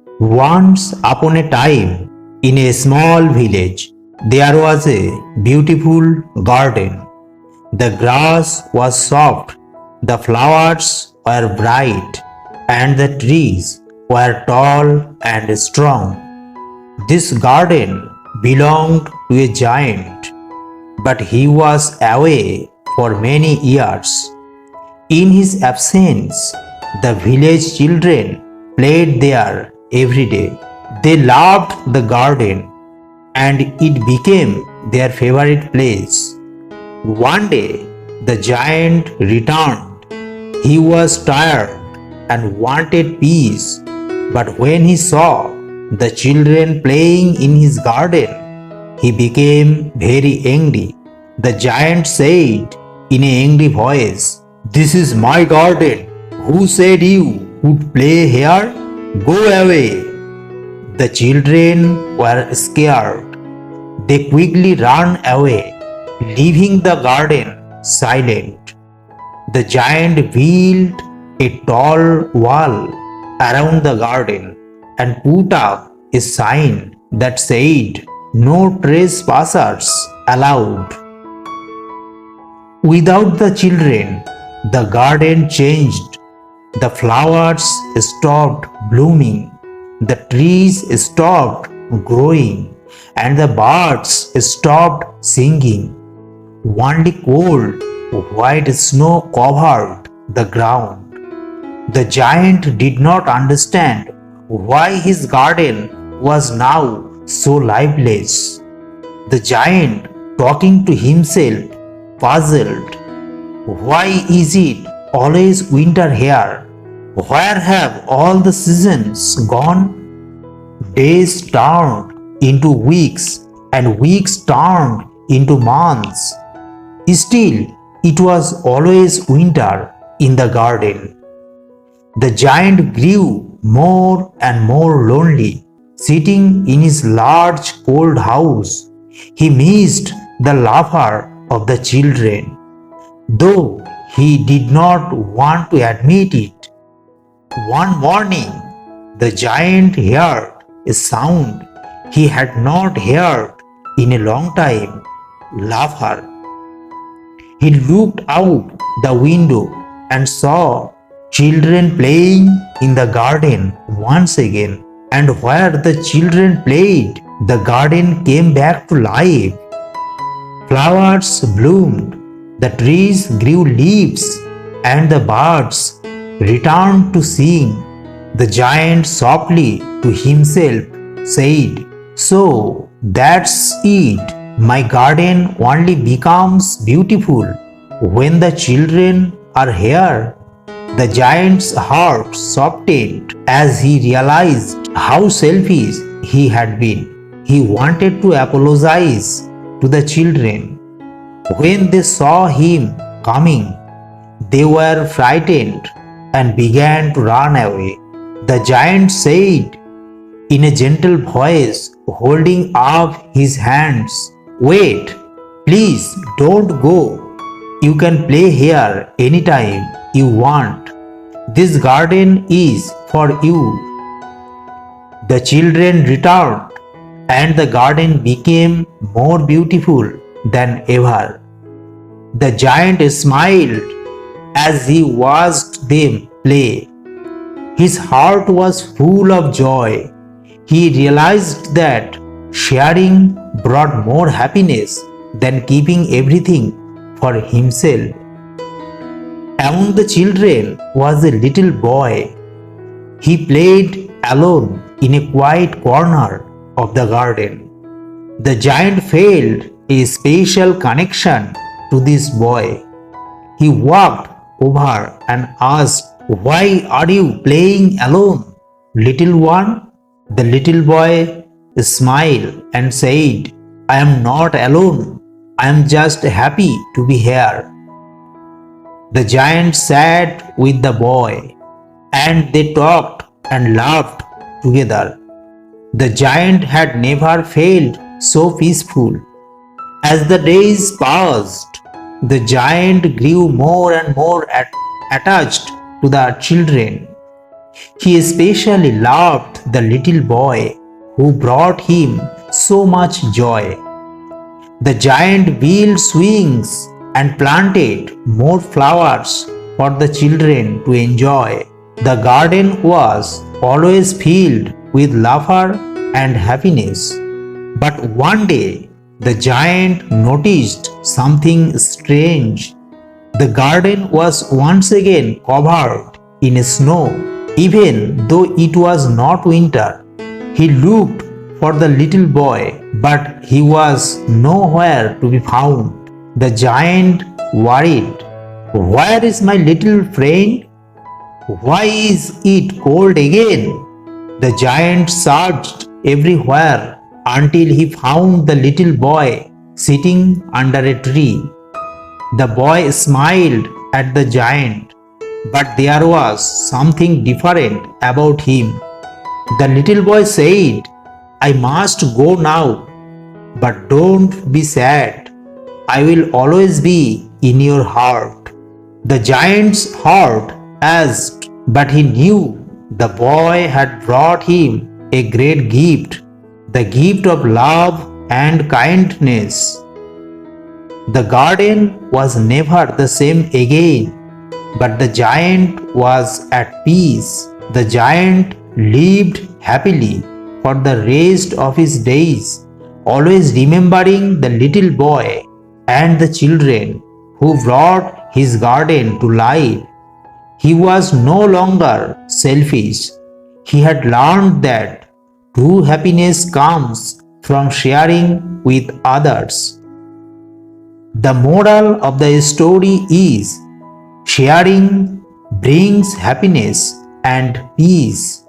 Once upon a time, in a small village, there was a beautiful garden. The grass was soft, the flowers were bright, and the trees were tall and strong. This garden belonged to a giant, but he was away for many years. In his absence, the village children played there every day. They loved the garden and it became their favorite place. One day, the giant returned. He was tired and wanted peace, but when he saw the children playing in his garden, he became very angry. The giant said in an angry voice, "This is my garden. Who said you would play here? Go away." The children were scared. They quickly ran away, leaving the garden silent. The giant built a tall wall around the garden and put up a sign that said, "No trespassers allowed." Without the children, the garden changed. The flowers stopped blooming, the trees stopped growing, and the birds stopped singing. Only cold, white snow covered the ground. The giant did not understand why his garden was now so lifeless. The giant, talking to himself, puzzled. Why is it always winter here? Where have all the seasons gone? Days turned into weeks and weeks turned into months. Still, it was always winter in the garden. The giant grew more and more lonely. Sitting in his large cold house, he missed the laughter of the children, though he did not want to admit it. One morning, the giant heard a sound he had not heard in a long time, laughter. He looked out the window and saw children playing in the garden once again. And where the children played, the garden came back to life. Flowers bloomed, the trees grew leaves, and the birds returned to sing. The giant softly to himself said, "So that's it. My garden only becomes beautiful when the children are here." The giant's heart softened as he realized how selfish he had been. He wanted to apologize to the children. When they saw him coming, they were frightened and began to run away. The giant said in a gentle voice, holding up his hands, "Wait, please don't go. You can play here anytime you want. This garden is for you." The children returned and the garden became more beautiful than ever. The giant smiled as he watched them play. His heart was full of joy. He realized that sharing brought more happiness than keeping everything for himself. Among the children was a little boy. He played alone in a quiet corner of the garden. The giant felt a special connection to this boy. He walked over and asked, "Why are you playing alone, little one?" The little boy smiled and said, "I am not alone. I am just happy to be here." The giant sat with the boy and they talked and laughed together. The giant had never felt so peaceful. As the days passed, the giant grew more and more attached to the children. He especially loved the little boy who brought him so much joy. The giant wheeled swings and planted more flowers for the children to enjoy. The garden was always filled with laughter and happiness. But one day, the giant noticed something strange. The garden was once again covered in snow, even though it was not winter. He looked for the little boy, but he was nowhere to be found. The giant worried. Where is my little friend? Why is it cold again? The giant searched everywhere until he found the little boy sitting under a tree. The boy smiled at the giant, but there was something different about him. The little boy said, I must go now, but don't be sad. I will always be in your heart. The giant's heart ached, but he knew the boy had brought him a great gift, the gift of love and kindness. The garden was never the same again, but the giant was at peace. The giant lived happily for the rest of his days, always remembering the little boy and the children who brought his garden to life. He was no longer selfish. He had learned that true happiness comes from sharing with others. The moral of the story is sharing brings happiness and peace.